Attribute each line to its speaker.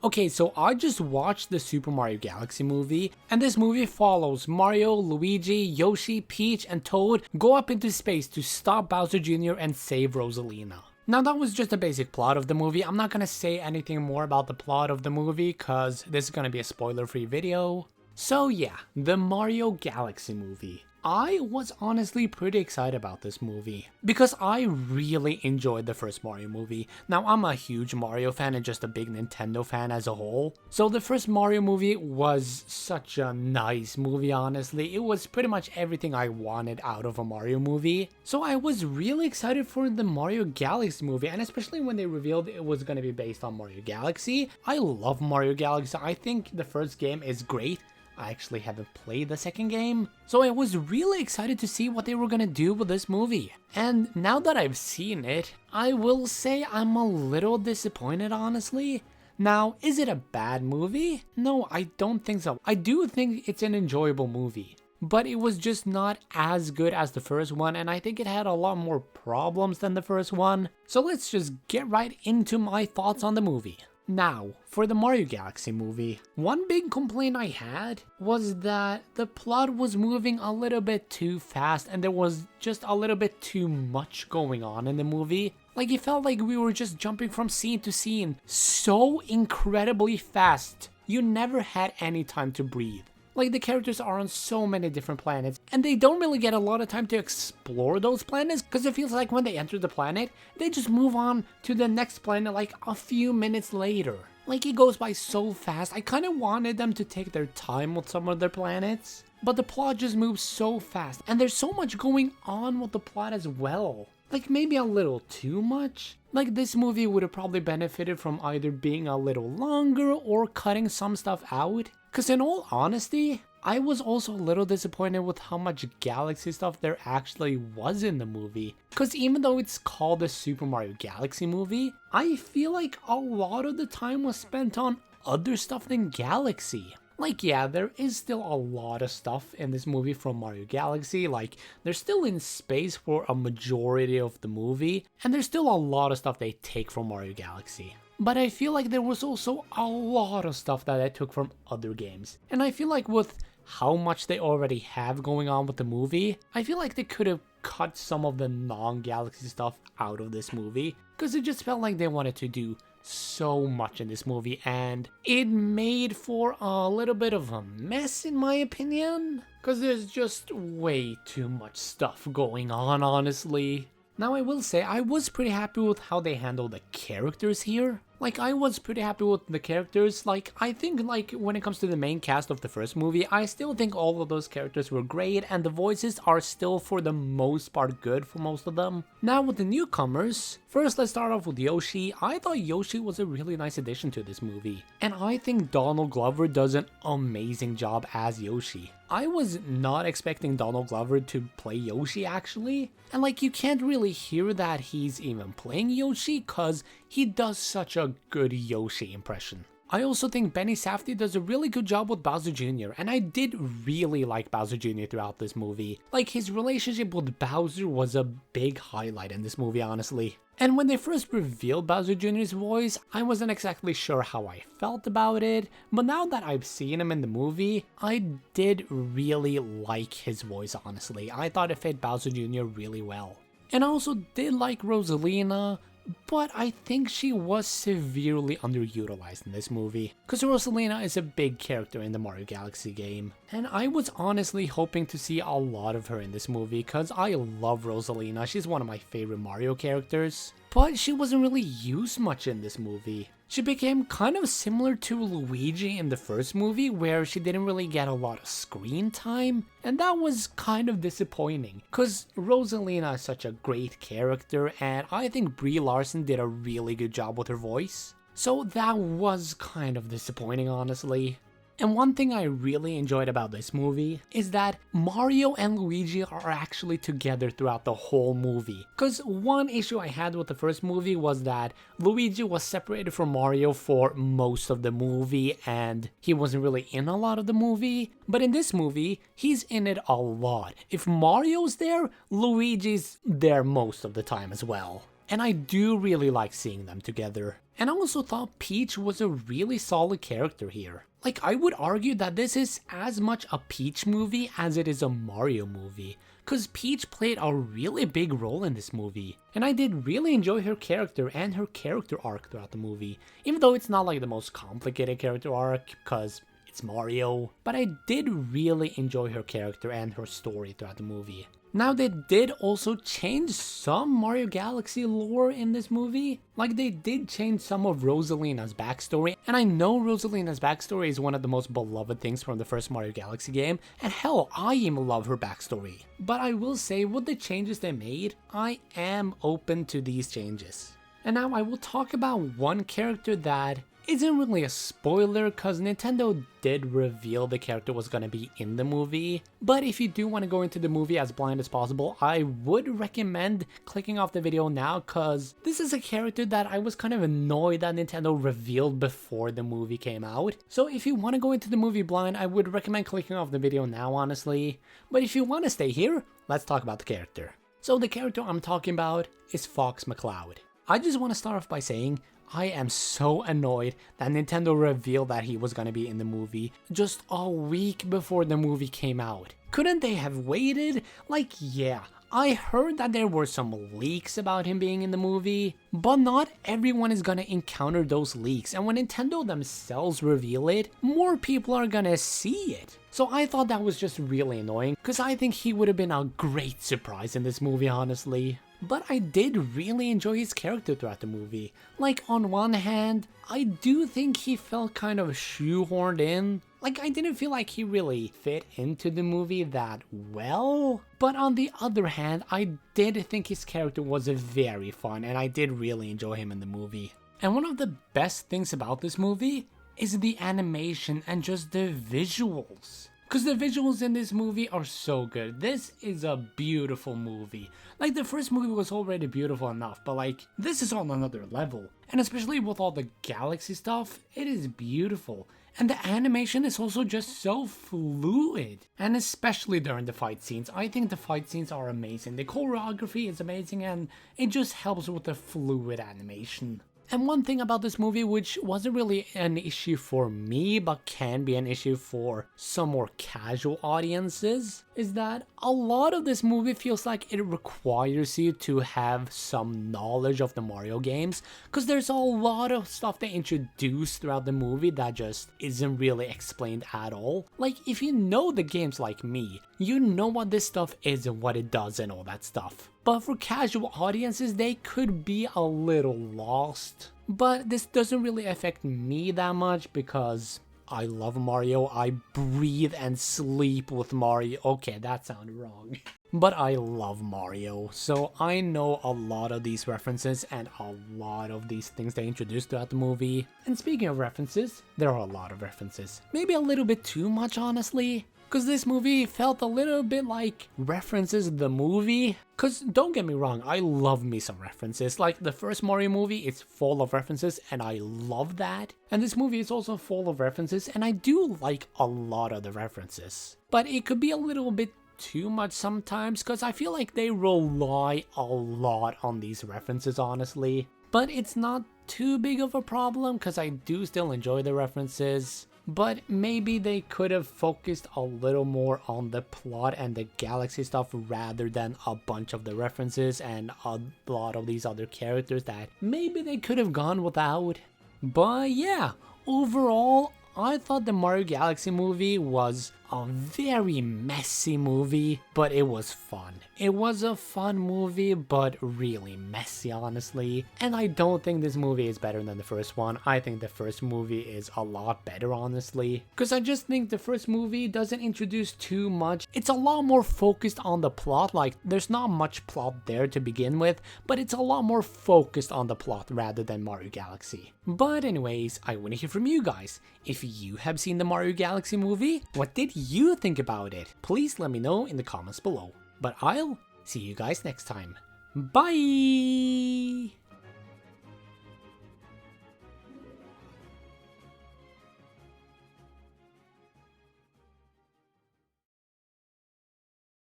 Speaker 1: Okay, so I just watched the Super Mario Galaxy movie, and this movie follows Mario, Luigi, Yoshi, Peach, and Toad go up into space to stop Bowser Jr. and save Rosalina. Now that was just a basic plot of the movie. I'm not gonna say anything more about the plot of the movie cause this is gonna be a spoiler-free video. So yeah, the Mario Galaxy movie. I was honestly pretty excited about this movie because I really enjoyed the first Mario movie. Now I'm a huge Mario fan and just a big Nintendo fan as a whole. So the first Mario movie was such a nice movie, honestly. It was pretty much everything I wanted out of a Mario movie. So I was really excited for the Mario Galaxy movie, and especially when they revealed it was going to be based on Mario Galaxy. I love Mario Galaxy. I think the first game is great. I actually haven't played the second game, so I was really excited to see what they were gonna do with this movie. And now that I've seen it, I will say I'm a little disappointed, honestly. Now, is it a bad movie? No, I don't think so. I do think it's an enjoyable movie, but it was just not as good as the first one, and I think it had a lot more problems than the first one. So let's just get right into my thoughts on the movie. Now, for the Mario Galaxy movie, one big complaint I had was that the plot was moving a little bit too fast and there was just a little bit too much going on in the movie. Like, it felt like we were just jumping from scene to scene so incredibly fast. You never had any time to breathe. Like, the characters are on so many different planets, and they don't really get a lot of time to explore those planets, because it feels like when they enter the planet, they just move on to the next planet like a few minutes later. Like, it goes by so fast. I kind of wanted them to take their time with some of their planets, but the plot just moves so fast, and there's so much going on with the plot as well. Like, maybe a little too much. Like, this movie would have probably benefited from either being a little longer or cutting some stuff out. Because in all honesty, I was also a little disappointed with how much Galaxy stuff there actually was in the movie. Because even though it's called the Super Mario Galaxy movie, I feel like a lot of the time was spent on other stuff than Galaxy. Like, yeah, there is still a lot of stuff in this movie from Mario Galaxy. Like, they're still in space for a majority of the movie, and there's still a lot of stuff they take from Mario Galaxy. But I feel like there was also a lot of stuff that I took from other games. And I feel like with how much they already have going on with the movie, I feel like they could have cut some of the non-Galaxy stuff out of this movie. Because it just felt like they wanted to do so much in this movie, and it made for a little bit of a mess in my opinion. Because there's just way too much stuff going on, honestly. Now I will say, I was pretty happy with how they handled the characters here. Like, I was pretty happy with the characters. Like, I think, like, when it comes to the main cast of the first movie, I still think all of those characters were great, and the voices are still, for the most part, good for most of them. Now, with the newcomers, first let's start off with Yoshi. I thought Yoshi was a really nice addition to this movie, and I think Donald Glover does an amazing job as Yoshi. I was not expecting Donald Glover to play Yoshi, actually, and like, you can't really hear that he's even playing Yoshi, cause he does such a good Yoshi impression. I also think Benny Safdie does a really good job with Bowser Jr., and I did really like Bowser Jr. throughout this movie. Like, his relationship with Bowser was a big highlight in this movie, honestly. And when they first revealed Bowser Jr.'s voice, I wasn't exactly sure how I felt about it, but now that I've seen him in the movie, I did really like his voice, honestly. I thought it fit Bowser Jr. really well. And I also did like Rosalina, but I think she was severely underutilized in this movie, because Rosalina is a big character in the Mario Galaxy game, and I was honestly hoping to see a lot of her in this movie, because I love Rosalina. She's one of my favorite Mario characters, but she wasn't really used much in this movie. She became kind of similar to Luigi in the first movie, where she didn't really get a lot of screen time, and that was kind of disappointing, because Rosalina is such a great character, and I think Brie Larson did a really good job with her voice. So that was kind of disappointing, honestly. And one thing I really enjoyed about this movie is that Mario and Luigi are actually together throughout the whole movie. Because one issue I had with the first movie was that Luigi was separated from Mario for most of the movie and he wasn't really in a lot of the movie. But in this movie, he's in it a lot. If Mario's there, Luigi's there most of the time as well. And I do really like seeing them together. And I also thought Peach was a really solid character here. Like, I would argue that this is as much a Peach movie as it is a Mario movie, cause Peach played a really big role in this movie, and I did really enjoy her character and her character arc throughout the movie, even though it's not like the most complicated character arc, cause it's Mario, but I did really enjoy her character and her story throughout the movie. Now, they did also change some Mario Galaxy lore in this movie. Like, they did change some of Rosalina's backstory, and I know Rosalina's backstory is one of the most beloved things from the first Mario Galaxy game, and hell, I even love her backstory. But I will say, with the changes they made, I am open to these changes. And now I will talk about one character that isn't really a spoiler, cause Nintendo did reveal the character was gonna be in the movie, but if you do want to go into the movie as blind as possible, I would recommend clicking off the video now, cause this is a character that I was kind of annoyed that Nintendo revealed before the movie came out. So if you want to go into the movie blind, I would recommend clicking off the video now, honestly. But if you want to stay here, let's talk about the character. So the character I'm talking about is Fox McCloud. I just want to start off by saying, I am so annoyed that Nintendo revealed that he was gonna be in the movie just a week before the movie came out. Couldn't they have waited? Like, yeah, I heard that there were some leaks about him being in the movie, but not everyone is gonna encounter those leaks, and when Nintendo themselves reveal it, more people are gonna see it. So I thought that was just really annoying, because I think he would have been a great surprise in this movie, honestly. But I did really enjoy his character throughout the movie. Like, on one hand, I do think he felt kind of shoehorned in. Like, I didn't feel like he really fit into the movie that well. But on the other hand, I did think his character was very fun, and I did really enjoy him in the movie. And one of the best things about this movie is the animation and just the visuals. Because the visuals in this movie are so good. This is a beautiful movie. Like, the first movie was already beautiful enough, but like, this is on another level. And especially with all the galaxy stuff, it is beautiful. And the animation is also just so fluid. And especially during the fight scenes, I think the fight scenes are amazing. The choreography is amazing, and it just helps with the fluid animation. And one thing about this movie, which wasn't really an issue for me, but can be an issue for some more casual audiences, is that a lot of this movie feels like it requires you to have some knowledge of the Mario games, because there's a lot of stuff they introduce throughout the movie that just isn't really explained at all. Like, if you know the games like me, you know what this stuff is and what it does and all that stuff. But for casual audiences, they could be a little lost. But this doesn't really affect me that much because I love Mario. I breathe and sleep with Mario. Okay, that sounded wrong. But I love Mario, so I know a lot of these references and a lot of these things they introduced throughout the movie. And speaking of references, there are a lot of references. Maybe a little bit too much, honestly. Because this movie felt a little bit like references the movie. Because don't get me wrong, I love me some references. Like the first Mario movie, it's full of references and I love that. And this movie is also full of references and I do like a lot of the references. But it could be a little bit too much sometimes because I feel like they rely a lot on these references, honestly. But it's not too big of a problem because I do still enjoy the references. But maybe they could have focused a little more on the plot and the galaxy stuff rather than a bunch of the references and a lot of these other characters that maybe they could have gone without. But yeah, overall, I thought the Mario Galaxy movie was a very messy movie, but it was fun. It was a fun movie, but really messy, honestly. And I don't think this movie is better than the first one. I think the first movie is a lot better, honestly. Because I just think the first movie doesn't introduce too much. It's a lot more focused on the plot. Like, there's not much plot there to begin with, but it's a lot more focused on the plot rather than Mario Galaxy. But anyways, I want to hear from you guys. If you have seen the Mario Galaxy movie, what did you think about it? Please let me know in the comments below. But I'll see you guys next time. Bye!